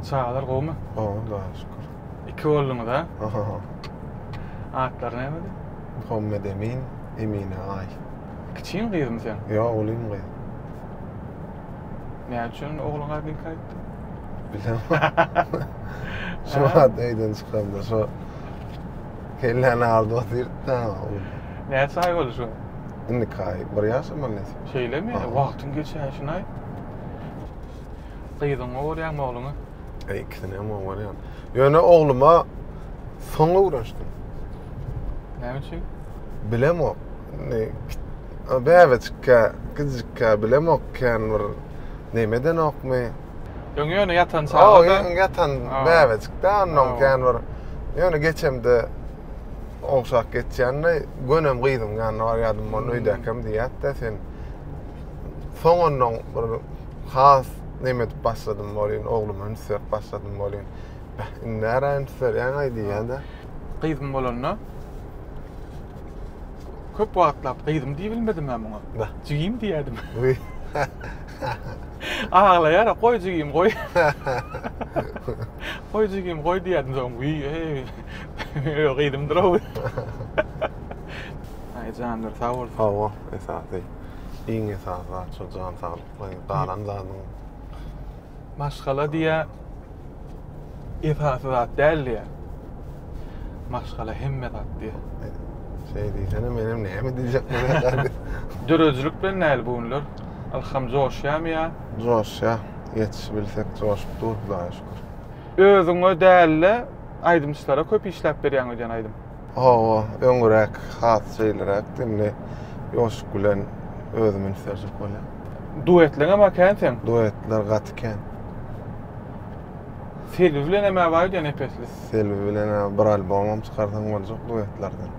Çağlar gowmy? Daha şükür. İki oğluňuz ha? Aha. Atlar näme? Muhammed Emin, Emine Ay. Kiçiň gyzym sen. Ya oğlum gay. Näme üçin oğluňa nikah etdi? Bilemem. Şu adaydan çıkamda şu kelleni aldı otirdi. Näme saýy boldy şu? Nikah bir yaşam annesi. Şeýlemi? Wagtyň geçýäşini aý. Gyzyň oğlýan oğluňa? İkisine mi var ya? Yani oğluma sonra uğraştım. Näme üçin? Bilemem. Bäwetkä, kızıkka bilemokken bir nemeden okmy. Ýöňe ýatan çağda. Yatan bäwetkä ondan kan bir. Yani geçemde oňşak geçýände gönem gyzym ýanyna barýardym onu öýdäkem diýetde sen. Soňondan bir has nemet başladım bolýan oğlumyň sert başladım bolýan. Nären sert ýa-ni diýende. Gyzym bolanna. Köp wagtlap gyzym diýip bilmedim ben muňa. Jigim diýerdim. Ağlaýar, goý jigim goý. Goý jigim goý diýerdim soň. Gyzym diraw. Ay canlar sağ ol. Hawa esasy. Iň esasy çocuğun sağlyk, galan zanyň. Maşgala diye ifasat däldi. Maşgala hemme zat diye. Şey diýsene menim näme diýjek bolýar? Dörözlük bilen näl buňlar? Alham joşýam ýa. Joşya, yetişbilsek joşup dur Allaha şükür. Özüňe dälle aýdymçylara köp işläp berýän öýden aýdym. Hawa, öňürek, has şeýlerek dinle ýoş gülen özümin serjip bolýar. Duetleňe makan sen. Duetler gatken. Selvi bilen näme var diýen epesli. Selvi bilen bir albomum çykarsaň boljak duetlerden.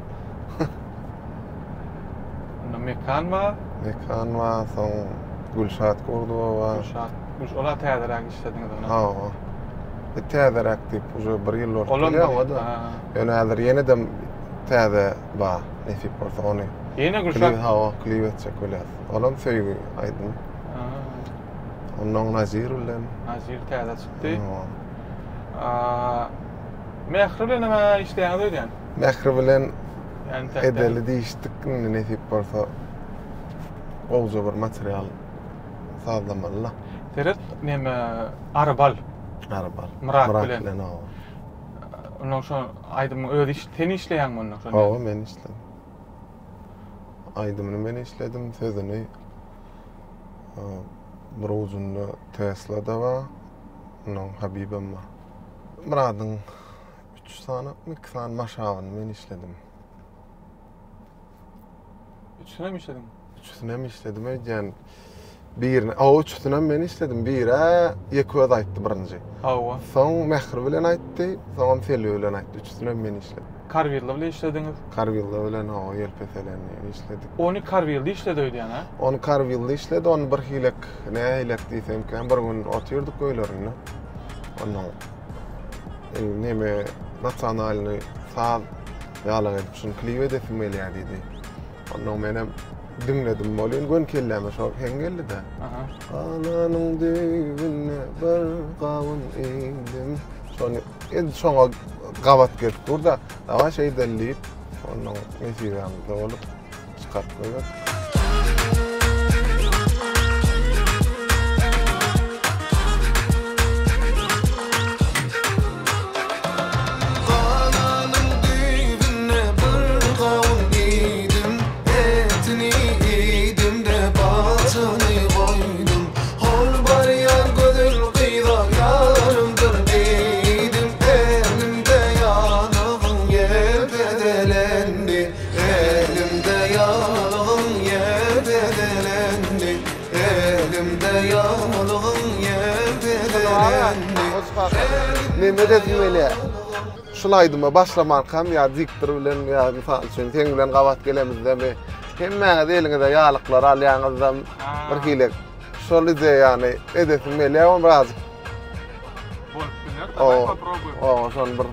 Onda mekan var. Mekan var, soň Gülşat Kurdowa var. Gülşat. Ola täzerak işlediňiz ona. Hawa. Täzerak diýip uje bir ýyl boldy. Ola. Ýöne häzir ýene-de täze bar. Nesip bolsa ony. Ýene Gülşat. Hawa, klip etjek bolýar. Olam söýgi aýdym. Ondan Nazir bilen. Nazir täze çykdy. Mehri bilen näme işleýäňiz öýdän? Mehri bilen Yani edeli diýişdik, nesip bolsa oňja bir material sazlamaly. Teret näme arbal. Arbal. Murat bilen. Hawa. Ondan şo aýdym öz iş teni işleýän ondan şo. Hawa men işledim. Aýdymyny men işledim, sözüni bir uzunly Tesla'da var. Ondan Habibem var. Muradyň 3 sanatyny, 2 san maşawyny men işledim. 3 sene mi işledin? 3'üne mi işledim ýa-ni birini, 3'üne men işledim. Bire ýeküýe aýtdy birinji. Hawa. Soň Mehri bilen aýtdy, soň Selvi bilen aýtdy. 3'üne men işledim. Karwilda bilen işlediňiz. Karwilda bilen ýelpeselerni işledik. Ony Karwilda işledi öýdän ha? Onu Karwilda işledi, onu bir hilek, näme hilek diýsem kan, bir gün otyrdyk öýlerinde. Ondan näme nasionalny saz ýalag edip şunu klip edesim gelýär diýdi. Ondan menem dinledim bolýan, gün kelläme şo hengeldi-de. Ananyň düýbüne bir gawun eýdim. Şonu şoňa gabat gelip durda, dawa şey dellip, ondan mesirýamda bolup çykarp goýar. Näme dedim ele? Şulaydyma başlamarkam ýa diktir bilen ýa misal üçin sen bilen gabat gelemizde hemmäňiz eliňizde ýalyklar alýaňyzda bir hilek şol ide ýani edesim ele biraz. Şol bir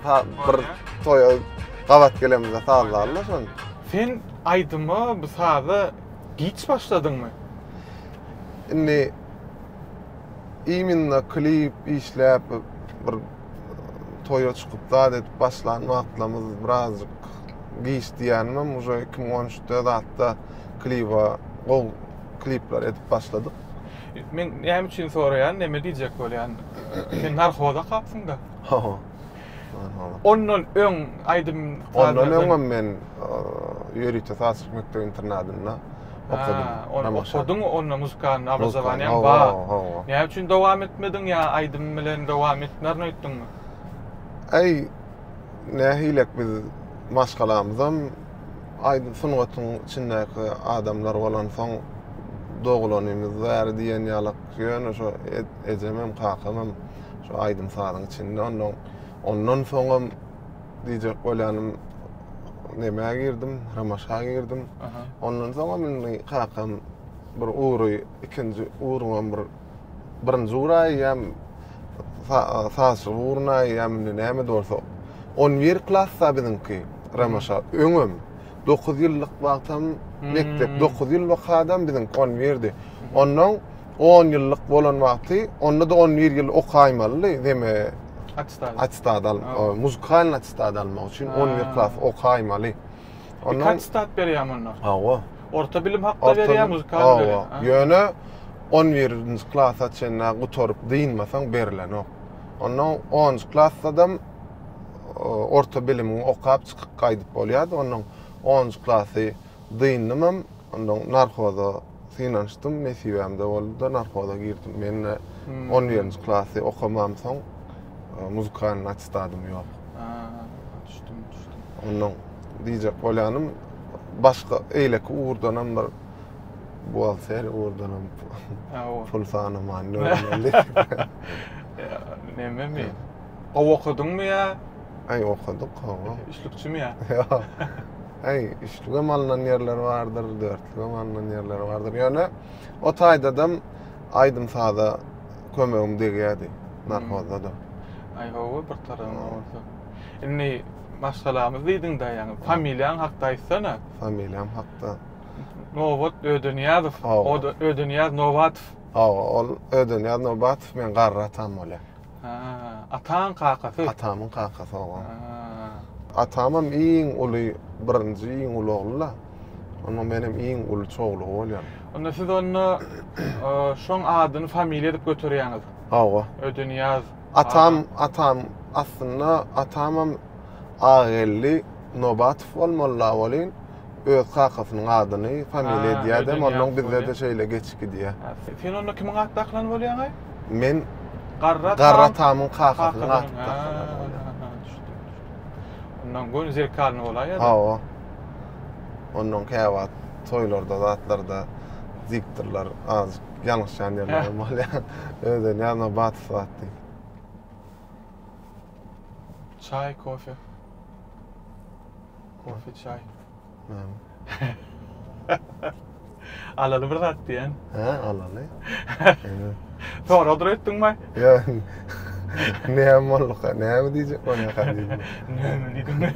toýa gabat gelemizde sazlarlar şol. Sen aýdyma bu sazy giç başladyňmy? Indi iminle klip işläp bir toya çıkıp da edip başlan wagtlarymyz birazcık geçdi ýanymam. Uje 2013'de da hatta klipler edip başladyk. Men näme üçin soraýan, näme diýjek bolýan? Sen narkoda kapsyň da. Ha. Ondan öň aýdym Ondan öňem men ýöriýte Taşyk mekdep internatyna okudum. Okudun ondan muzikany obrazowaniýam bar. Näme üçin dowam etmediň ýa aýdym bilen dowam etmärni öýtdiňmi? Nähilek biz maşgalamyzam aýdym sunugatyň içindäki adamlar bolan soň dogulanymy zäri diýen ýalyk ýöne şo ejemem kakamam şo aýdym sadyň içinde ondan soňam diýjek bolýanym näme girdim, Ramaşa girdim. Ondan soňam men kakam bir uğruy, ikinji uğrumam birinji uğraýam Taşyk uğrunayam näme bolsa 11 klassa biziňki Ramaşa öňüm 9 ýyllyk wagtam mektep 9 ýyl wagtdan biziň 11'di. Ondan 10 ýyllyk bolan wagty, onda da 11 ýyl okaýmaly deme. Atstad muzikal atstad almak üçin 11 klass okaýmaly. Ondan atstad berýär onda. Hawa. Orta bilim hakda berýär muzikal berýär. Ýöne 11-nji klassa çenä gutorup diýinmeseň berilen ok. Ondan 10-njy klassda orta bilimi okap çykyp gaýdyp bolýardy. Ondan 10-njy klassy diýindim. Ondan narkoda synanşdym, mesibämde boldy, narkoda girdim. Men 11-nji klassy okamam soň muzikal atstadym ýok. Düşdüm. Ondan diýjek bolýanym başga eýleki uğurdanam bir bualter uğurdanam. Pul sanaman nömreli. Näme mi? Okudyňmy ýa? Okudyk, hawa. İşlikçimi ýa? İşligem alınan yerler vardır, dörtligem alınan yerler vardır. Ýöne o taýdadam aýdym sada kömegim degýärdi narkozda da. Hawa bir tarapy bolsa. Inni maşgalamyz diýdiň da ýani familiýaň hakda aýtsana. Familiýam hakda. Nowat Ödünýazow. O da Ödünýaz Nowatow. Ol Ödünýaz Nowatow men garry atam bolýar. Ataň kakasy. Atamyň kakasy o. Atamam iň uly birinji iň uly ogla. Onda menem iň uly çoğlu bolýar. Onda siz onu şoň adyny familiýa edip götürýäňiz. Hawa. Ödünýaz. Atam aslında atamam Ağelli Nowatow bolmaly bolýan. Öz kakasynyň adyny familiýa diýdim, ondan bizde de şeýle geçki diýär. Sen onda kimiň aty taklan bolýan? Men Garratamyň kakasynyň aty taklan. Ondan gön zerkalny bolýar. Hawa. Ondan käwat toýlarda zatlarda ziktirler az ýalňyş ýerler bolýar. Öden ýa Nowatow atdy. Çay, kofe. Kofe, çay. Alaly bir zat diýen. Alaly. Toňra odur etdiňmi? Ýa. Näme bolýar? Näme diýjek onu hadi. Näme diýdiň?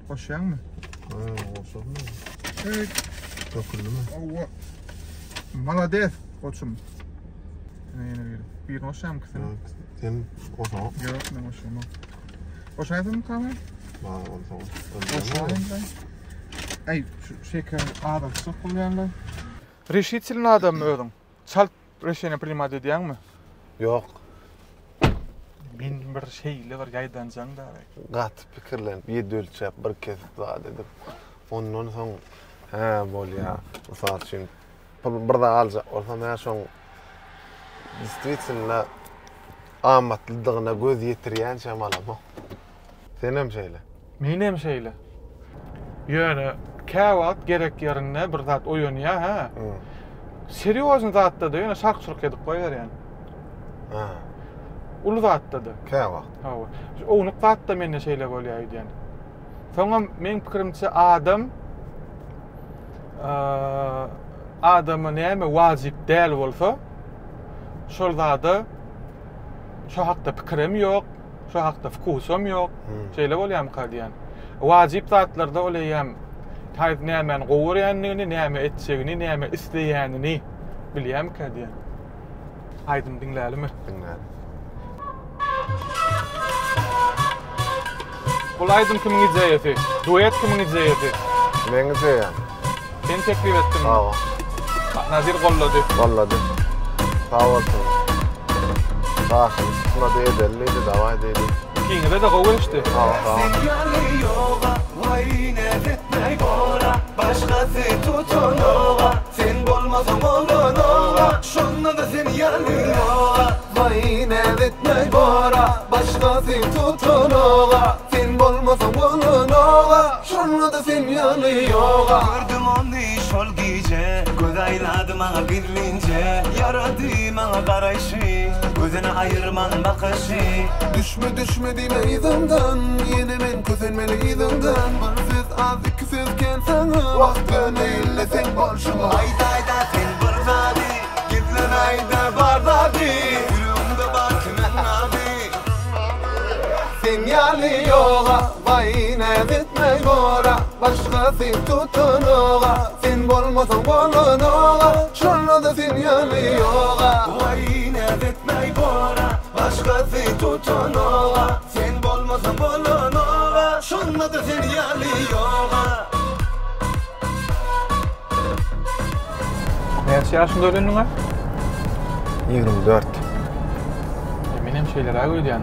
Hoşyaňmy? Hoşyňmy? Evet. Dokundum. Owa. Malades, koçum. Bir hoşyam kızım. Sen oso. Yok, ne hoşyam. Hoşaydın mı tamam? Hoşaydın. Ey, şeker adam sokulyanlar. Reşitçilin adam mı ödün? Çalt reşene prima dediğin mi? Yok. Ben bir şeyle var yaydancan da. Gat pikirlenip ýedi ölçäp bir kesip zat edip. Ondan soň bolýar. Mysal üçin bir da alja olsa men şoň действительно amatlydygyna göz ýetirýän şamalam. Senem şeýle. Menem şeýle. Ýöne käwat gerek ýerine bir zat oýanýar ha. Seriozny zatda da ýöne şark-şurk edip goýar ýani. Ulu zatda da. Käwat. Hawa. Onu zatda menne şeýle bolýar ýani. Soňra men pikirimçe adama näme wajip däl bolsa, şol zada şo hakda pikirim ýok, Şu hakda fokusum yok. Şeýle bolýam kadiýan. Wajyp zatlarda olaýam. Taýyp nämen gowurýanlygyny, näme etjegini, näme isleýänini bilýän kadiýan. Aýdym dinlälimi? Dinlädim. Bul aýdym kimiň ijraýaty? Duet kimiň ijraýaty? Men ijraýam. Sen teklip etdim. Hawa. Nazir gollady. Gollady. Sağ olsun. Başım sıkma deydelli de davay deydi. Kiňe de gowy işte. Hawa. Başkası tutun oğa, sen bolmasın bolun oğa, şonda da sen yanıyor. Vay ne etmey bora, başkası tutun oğa, sen bolmasın bolun oğa, şonda da sen yanıyor. Gördüm onu şol gece, göz ayladım ağa birlince, yaradım ağa karayşı, gözüne ayırman bakışı. Düşme dime izimden, yine men kösenmeli izimden, barfiz azık küsüzken sana, vakti neyle sen bolşuma. Ayda sen bırzadi, gitlen ayda bardadi, yürüğümde bakmen abi. Sen yanıyorğa, vay ne bitmey bora, başkası tutun oğa, sen bolmasan bolun oğa, şonda da sen yanıyorğa. Vay ne bitmey bora, başkası tutun oğa, sen bolmasan bolun oğa, şonda da sen yanıyorğa. Näçe ýaşynda ölendiň? 24. Menem şeýlere göýdýän.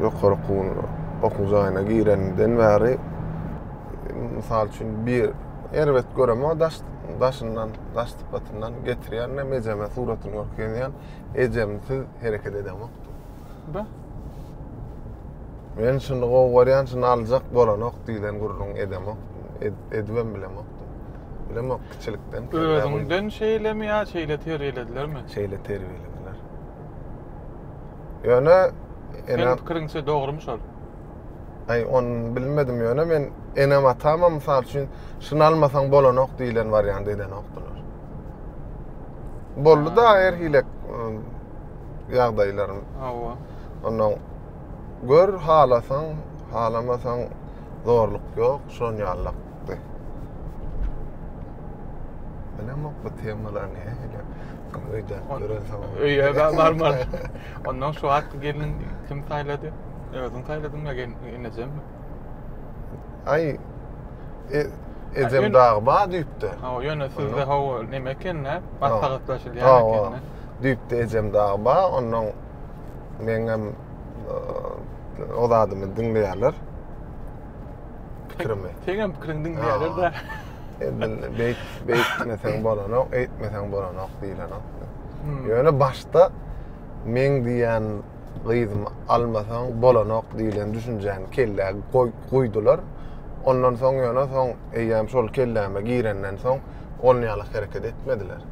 Ýokary okuw zaýyna girenden bäri mysal üçin bir elbet görem o daşyndan, daş typatyndan getirýän mejeme suratyny görkenýän ejemsiz hereket edemok. Ba? Men şunu gowurýan, şunu aljak bolanok diýilen gurrun edemok, edibem bilemok. Bilemok kiçilikden. Özüňden şeýlemi ýa şeýle terbiýeledilermi? Şeýle terbiýelediler. Ýöne Senin pikiriňçe dogrymy şol? Ay onu bilmedim ýöne men enem atama mysal üçin şunu almasaň bolanok diýilen variant eden okdylar. Boldy da her hilek ýagdaýlarym. Hawa. Ondan gör halasaň, halamasaň zorluk ýok, şon ýallakdy. Bilemok bu temalar nähile? Öýde görensem. Öýe barmar. Ondan şu hakky gelin kim taýlady? Özüň taýladyň ýa enejemmi? Ay ejem dagba diýipdi. Hawa ýöne sizde hawa neme ekenne? Batagatlaşyl Hawa. ýa ekenne. Diýipdi ejem dagba, ondan meňem o zadymy dinleýärler. Pikirimi. Seňem pikiriň dinleýärler da. Beytmeseň bolanok, eýtmeseň bolanok diýilen. Ýöne başda men diýen gyzym almasaň bolanok diýilen düşünjäni kelle goýdular. Ondan soň ýöne soň eýem şol kelleme girenden soň ol ýaly hereket etmediler.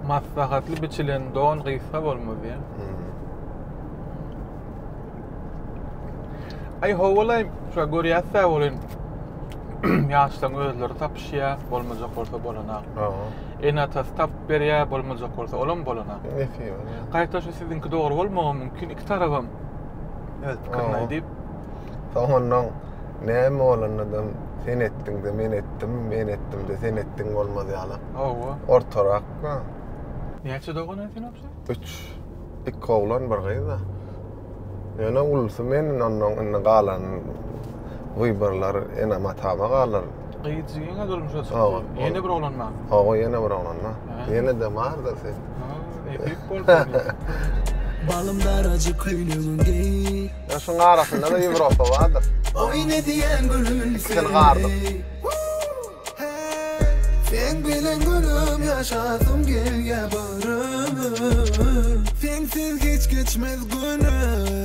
Maslahatly biçilen don gysa bolmady ýa. Ay howalay şu görýärse bolyn. Ýaşlaň özleri tapşýar, bolmajak bolsa bolana. Ena tap berýär, bolmajak bolsa olam bolana. Nefi. Gaýta şu sizinki dogry bolmagy mümkin. İki tarafam. Evet, pikirni aýdyp. Ondan näme bolanadym sen etdiň de men etdim, men etdim de sen etdiň bolmady ýaly. Hawa. Ortarak. Näçe dogan sen opsa? 3. İki oglan bir gyza. Ýöne ulsy men ondan galan wybarlar ene matama galar. Gyýjyňa durmuşa Hawa. çykdy. Ýene bir oglanma. Hawa ýene bir oglanma. Ýene de mar da sen. Epik bolsa. Balım daracı köylüğünde, Ya şunun arasında da Avrupa vardır. oyna diyen gülüm Sen gardım. Sen bilen gülüm yaşadım gel yaparım. Sensiz hiç geçmez günüm.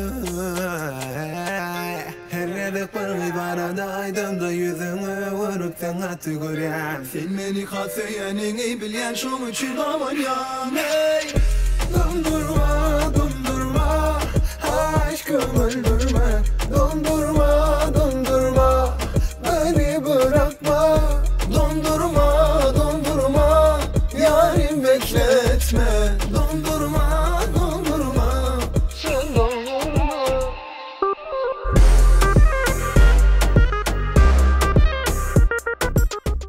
Her yerde bir ibarada aydında yüzüne vurup sen atı göreyim. Sen beni katlayanını bilen şun için aman ya. Döndürme.